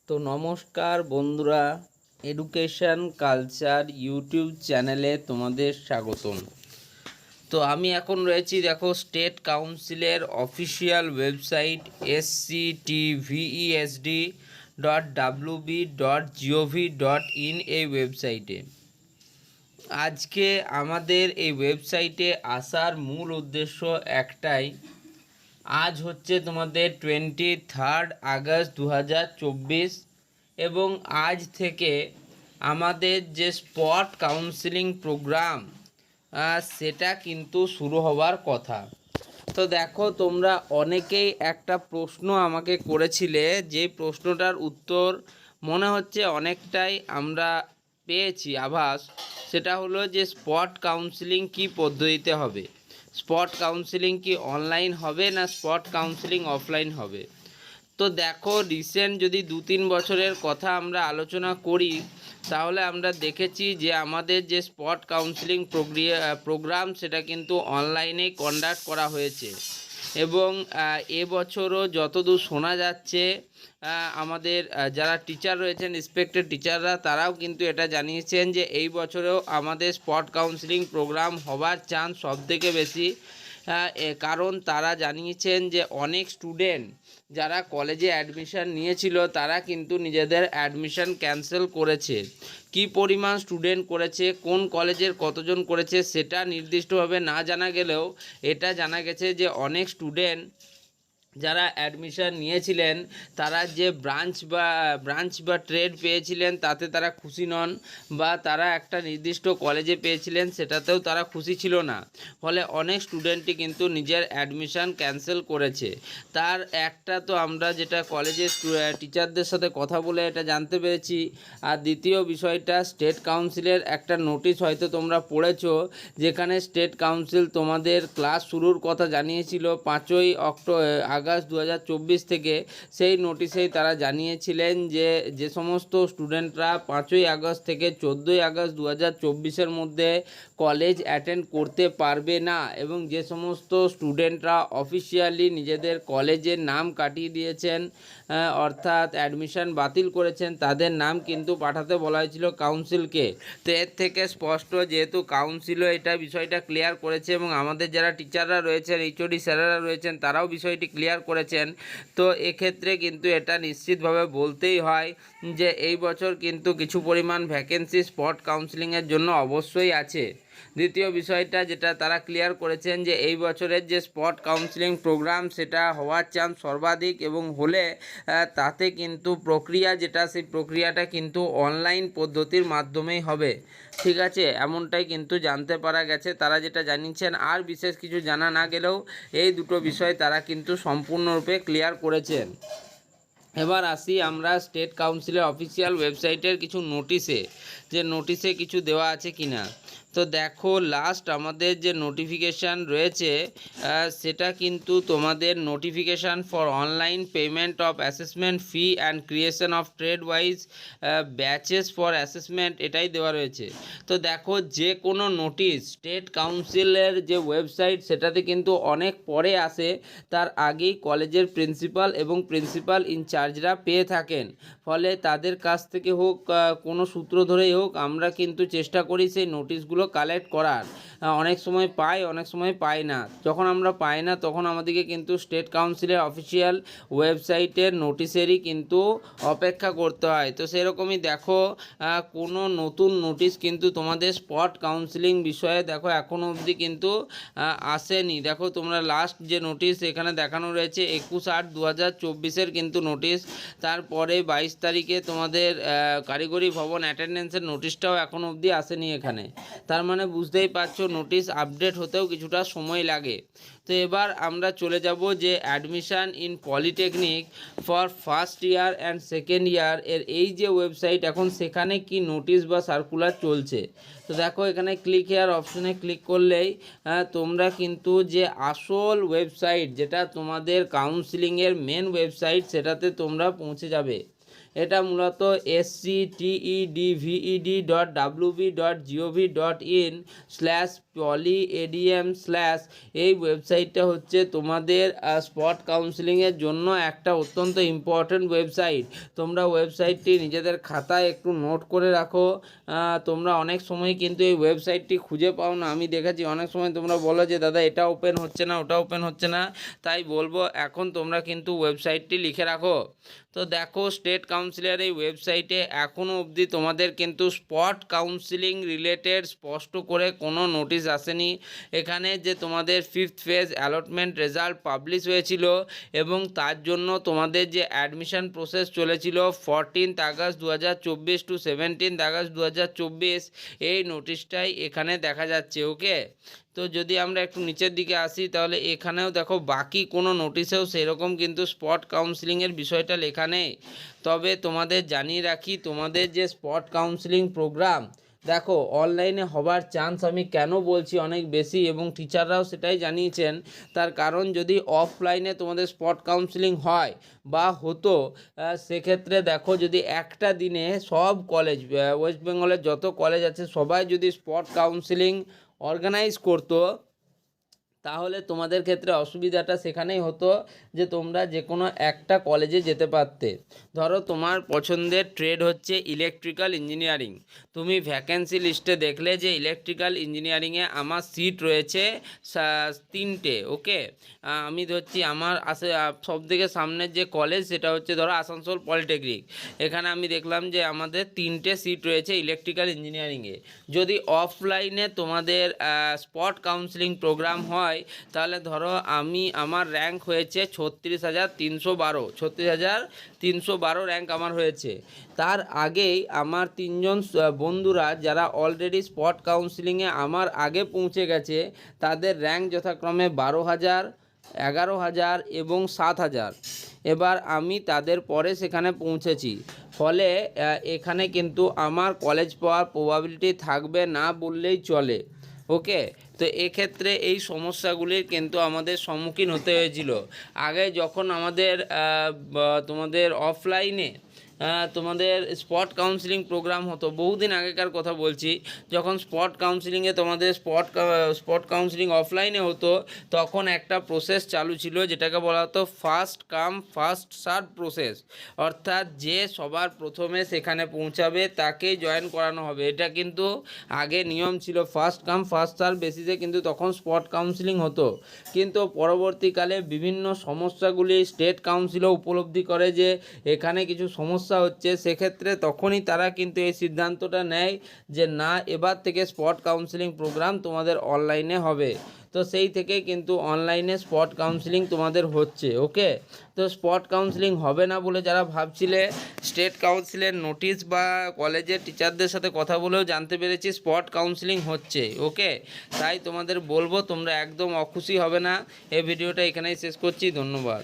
তো নমস্কার বন্ধুরা, এডুকেশন কালচার ইউটিউব চ্যানেলে তোমাদের স্বাগতম। তো আমি এখন রয়েছি, দেখো, স্টেট কাউন্সিলের অফিসিয়াল ওয়েবসাইট sctvesd.wb.gov.in এই ওয়েবসাইটে। আজকে আমাদের এই ওয়েবসাইটে আসার মূল উদ্দেশ্য একটাই। আজ হচ্ছে তোমাদের 23 আগস্ট 2024 এবং আজ থেকে আমাদের যে স্পট কাউন্সিলিং প্রোগ্রাম সেটা কিন্তু শুরু হওয়ার কথা। তো দেখো, তোমরা অনেকেই একটা প্রশ্ন আমাকে করেছিলে, যে প্রশ্নটার উত্তর মনে হচ্ছে অনেকটাই আমরা পেয়েছি আভাস। সেটা হলো যে স্পট কাউন্সিলিং কি পদ্ধতিতে হবে, স্পট কাউন্সিলিং কি অনলাইন হবে না স্পট কাউন্সিলিং অফলাইন হবে। তো দেখো, রিসেন্ট যদি 2-3 বছরের কথা আমরা আলোচনা করি, তাহলে আমরা দেখেছি যে আমাদের যে স্পট কাউন্সিলিং প্রোগ্রাম সেটা কিন্তু অনলাইনে কন্ডাক্ট করা হয়েছে। এবং এবছরও যতদূর শোনা যাচ্ছে, আমাদের যারা টিচার রয়েছেন, রেসপেক্টেড টিচাররা, তারাও কিন্তু এটা জানিয়েছেন যে এই বছরেও আমাদের স্পট কাউন্সিলিং প্রোগ্রাম হবার চান্স সবথেকে বেশি। কারণ তারা জানিয়েছেন যে অনেক স্টুডেন্ট যারা কলেজে অ্যাডমিশন নিয়েছিল তারা কিন্তু নিজেদের অ্যাডমিশন ক্যান্সেল করেছে। কি পরিমাণ স্টুডেন্ট করেছে, কোন কলেজের কতজন করেছে সেটা নির্দিষ্টভাবে না জানা গেলেও এটা জানা গেছে যে অনেক স্টুডেন্ট যারা অ্যাডমিশন নিয়েছিলেন তারা যে ব্রাঞ্চ বা ট্রেড পেয়েছিলেন তাতে তারা খুশি নন, বা তারা একটা নির্দিষ্ট কলেজে পেয়েছিলেন সেটাতেও তারা খুশি ছিল না। ফলে অনেক স্টুডেন্টই কিন্তু নিজের অ্যাডমিশন ক্যান্সেল করেছে। তার একটা তো আমরা যেটা কলেজের টিচারদের সাথে কথা বলে এটা জানতে পেরেছি। আর দ্বিতীয় বিষয়টা, স্টেট কাউন্সিলের একটা নোটিশ হয়তো তোমরা পড়েছো, যেখানে স্টেট কাউন্সিল তোমাদের ক্লাস শুরুর কথা জানিয়েছিল 5ই আগস্ট 2024 থেকে। সেই নোটিশেই তারা জানিয়েছিলেন যে যে সমস্ত স্টুডেন্টরা 5ই আগস্ট থেকে 14ই আগস্ট 2024-এর মধ্যে কলেজ অ্যাটেন্ড করতে পারবে না, এবং যে সমস্ত স্টুডেন্টরা অফিসিয়ালি নিজেদের কলেজের নাম কাটিয়ে দিয়েছেন, অর্থাৎ অ্যাডমিশন বাতিল করেছেন, তাদের নাম কিন্তু পাঠাতে বলা হয়েছিল কাউন্সিলকে। তো এর থেকে স্পষ্ট, যেহেতু কাউন্সিলও এটা বিষয়টা ক্লিয়ার করেছে এবং আমাদের যারা টিচাররা রয়েছেন, এইচওডি স্যারেরা রয়েছেন, তারাও বিষয়টি ক্লিয়ার করেছেন। তো এক্ষেত্রে কিন্তু এটা নিশ্চিতভাবে বলতেই হয় যে এই বছর কিন্তু কিছু পরিমাণ ভ্যাকেন্সি স্পট কাউন্সিলিংয়ের জন্য অবশ্যই আছে। দ্বিতীয় বিষয়টা যেটা তারা ক্লিয়ার করেছেন যে এই বছরের যে স্পট কাউন্সিলিং প্রোগ্রাম সেটা হওয়ার চান্স সর্বাধিক, এবং হলে তাতে কিন্তু প্রক্রিয়া যেটা, সেই প্রক্রিয়াটা কিন্তু অনলাইন পদ্ধতির মাধ্যমেই হবে। ঠিক আছে, এমনটাই কিন্তু জানতে পারা গেছে। তারা যেটা জানিয়েছেন, আর বিশেষ কিছু জানা না গেলেও এই দুটো বিষয় তারা কিন্তু সম্পূর্ণরূপে ক্লিয়ার করেছেন। এবার আসি আমরা স্টেট কাউন্সিলের অফিসিয়াল ওয়েবসাইটের কিছু নোটিশে, যে নোটিশে কিছু দেওয়া আছে কি না। তো দেখো, লাস্ট আমাদের যে নোটিফিকেশান রয়েছে সেটা কিন্তু তোমাদের notification for online payment of assessment fee and creation of trade wise batches for assessment, এটাই দেওয়া রয়েছে। তো দেখো, যে কোনো নোটিশ স্টেট কাউন্সিলের যে ওয়েবসাইট সেটাতে কিন্তু অনেক পরে আসে, তার আগেই কলেজের প্রিন্সিপাল এবং প্রিন্সিপাল ইনচার্জরা পেয়ে থাকেন। ফলে তাদের কাছ থেকে হোক, কোনো সূত্র ধরেই হোক, আমরা কিন্তু চেষ্টা করি সেই নোটিশগুলো কালেক্ট করার। অনেক সময় পাই, অনেক সময় পাই না। যখন আমরা পাই না তখন আমাদেরকে কিন্তু স্টেট কাউন্সিলের অফিসিয়াল ওয়েবসাইটের নোটিশেরই কিন্তু অপেক্ষা করতে হয়। তো সেরকমই দেখো, কোনো নতুন নোটিশ কিন্তু তোমাদের স্পট কাউন্সিলিং বিষয়ে দেখো এখনও অবধি কিন্তু আসেনি। দেখো, তোমরা লাস্ট যে নোটিশ এখানে দেখানো রয়েছে 21/8/2024-এর কিন্তু নোটিশ। তারপরে 22 তারিখে তোমাদের কারিগরি ভবন অ্যাটেন্ডেন্সের নোটিশটাও এখনও অবধি আসেনি এখানে। তার মানে বুঝতেই পারছো, নোটিশ আপডেট হতেও কিছুটা সময় লাগে। তো এবার আমরা চলে যাব যে admission in polytechnic for first year and second year এর এই যে ওয়েবসাইট, এখন সেখানে কি নোটিশ বা সার্কুলার চলছে। তো দেখো, এখানে ক্লিক হেয়ার অপশনে ক্লিক করলেই তোমরা কিন্তু যে আসল ওয়েবসাইট, যেটা তোমাদের কাউন্সিলিংয়ের মেন ওয়েবসাইট, সেটাতে তোমরা পৌঁছে যাবে। এটা মূলত scted.wb.gov.in/polyadm/ এই ওয়েবসাইটটা হচ্ছে তোমাদের স্পট কাউন্সিলিংয়ের জন্য একটা অত্যন্ত ইম্পর্ট্যান্ট ওয়েবসাইট। তোমরা ওয়েবসাইটটি নিজেদের খাতায় একটু নোট করে রাখো। তোমরা অনেক সময় কিন্তু এই ওয়েবসাইটটি খুঁজে পাও না। আমি দেখেছি অনেক সময় তোমরা বলো যে দাদা এটা ওপেন হচ্ছে না, ওটা ওপেন হচ্ছে না। তাই বলবো এখন তোমরা কিন্তু ওয়েবসাইটটি লিখে রাখো। তো দেখো, স্টেট কাউন্সিলের এই ওয়েবসাইটে এখনও অবধি তোমাদের কিন্তু স্পট কাউন্সিলিং রিলেটেড স্পষ্ট করে কোনো নোটিশ আসেনি। এখানে যে তোমাদের 5th phase allotment result publish হয়েছিল এবং তার জন্য তোমাদের যে অ্যাডমিশন প্রসেস চলেছিল 14 আগস্ট 2024 টু 17 আগস্ট 2024, এই নোটিশটাই এখানে দেখা যাচ্ছে। ওকে, তো যদি আমরা একটু নিচের দিকে আসি তাহলে এখানেও দেখো বাকি কোনো নোটিশেও সেরকম কিন্তু স্পট কাউন্সিলিংয়ের বিষয়টা লেখা নেই। তবে তোমাদের জানিয়ে রাখি, তোমাদের যে স্পট কাউন্সিলিং প্রোগ্রাম দেখো অনলাইনে হবার চান্স আমি কেন বলছি অনেক বেশি, এবং টিচাররাও সেটাই জানিয়েছেন। তার কারণ যদি অফলাইনে তোমাদের স্পট কাউন্সিলিং হয় বা হতো, সেক্ষেত্রে দেখো যদি একটা দিনে সব কলেজ, ওয়েস্ট বেঙ্গলের যত কলেজ আছে সবাই যদি স্পট কাউন্সিলিং অর্গানাইজ করতো, তাহলে তোমাদের ক্ষেত্রে অসুবিধাটা সেখানেই হতো যে তোমরা যে কোনো একটা কলেজে যেতে পারতে। ধরো তোমার পছন্দের ট্রেড হচ্ছে ইলেকট্রিক্যাল ইঞ্জিনিয়ারিং, তুমি ভ্যাকেন্সি লিস্টে দেখলে যে ইলেকট্রিক্যাল ইঞ্জিনিয়ারিংয়ে আমার সিট রয়েছে 3টে। ওকে, আমি ধরছি আমার সবথেকে সামনের যে কলেজ সেটা হচ্ছে ধরো আসানসোল পলিটেকনিক। এখানে আমি দেখলাম যে আমাদের 3টে সিট রয়েছে ইলেকট্রিক্যাল ইঞ্জিনিয়ারিংয়ে। যদি অফলাইনে তোমাদের স্পট কাউন্সিলিং প্রোগ্রাম হয়, তাহলে ধরো আমার র্যাঙ্ক হয়েছে 36,312 র্যাঙ্ক আমার হয়েছে। তার আগেই আমার 3জন বন্ধুরা যারা অলরেডি স্পট কাউন্সিলিংয়ে আমার আগে পৌঁছে গেছে, তাদের র্যাঙ্ক যথাক্রমে 12,000, 11,000 এবং 7,000। এবার আমি তাদের পরে সেখানে পৌঁছেছি, ফলে এখানে কিন্তু আমার কলেজ পাওয়ার প্রবাবিলিটি থাকবে না বললেই চলে। ওকে, তো এক্ষেত্রে এই সমস্যাগুলির কিন্তু আমাদের সম্মুখীন হতে হয়েছিল আগে যখন আমাদের তোমাদের অফলাইনে তোমাদের স্পট কাউন্সিলিং প্রোগ্রাম হতো। বহুদিন আগেকার কথা বলছি, যখন স্পট কাউন্সিলিংয়ে তোমাদের স্পট কাউন্সিলিং অফলাইনে হতো, তখন একটা প্রসেস চালু ছিল যেটাকে বলা হতো first come first serve process. অর্থাৎ যে সবার প্রথমে সেখানে পৌঁছাবে তাকেই জয়েন করানো হবে। এটা কিন্তু আগে নিয়ম ছিল, ফার্স্ট কাম ফার্স্ট সার্ভ বেসিসে কিন্তু তখন স্পট কাউন্সিলিং হতো। কিন্তু পরবর্তীকালে বিভিন্ন সমস্যাগুলি স্টেট কাউন্সিলও উপলব্ধি করে যে এখানে কিছু সমস্যা হচ্ছে, সেক্ষেত্রে তখনই তারা কিন্তু এই সিদ্ধান্তটা নেয় যে না, এবার থেকে স্পট কাউন্সিলিং প্রোগ্রাম তোমাদের অনলাইনে হবে। তো সেই থেকে কিন্তু অনলাইনে স্পট কাউন্সিলিং তোমাদের হচ্ছে। ওকে, তো স্পট কাউন্সিলিং হবে না বলে যারা ভাবছিলে, স্টেট কাউন্সিলের নোটিশ বা কলেজের টিচারদের সাথে কথা বলেও জানতে পেরেছি স্পট কাউন্সিলিং হচ্ছে। ওকে, তাই তোমাদের বলবো তোমরা একদম অখুশি হবে না। এই ভিডিওটা এখানেই শেষ করছি, ধন্যবাদ।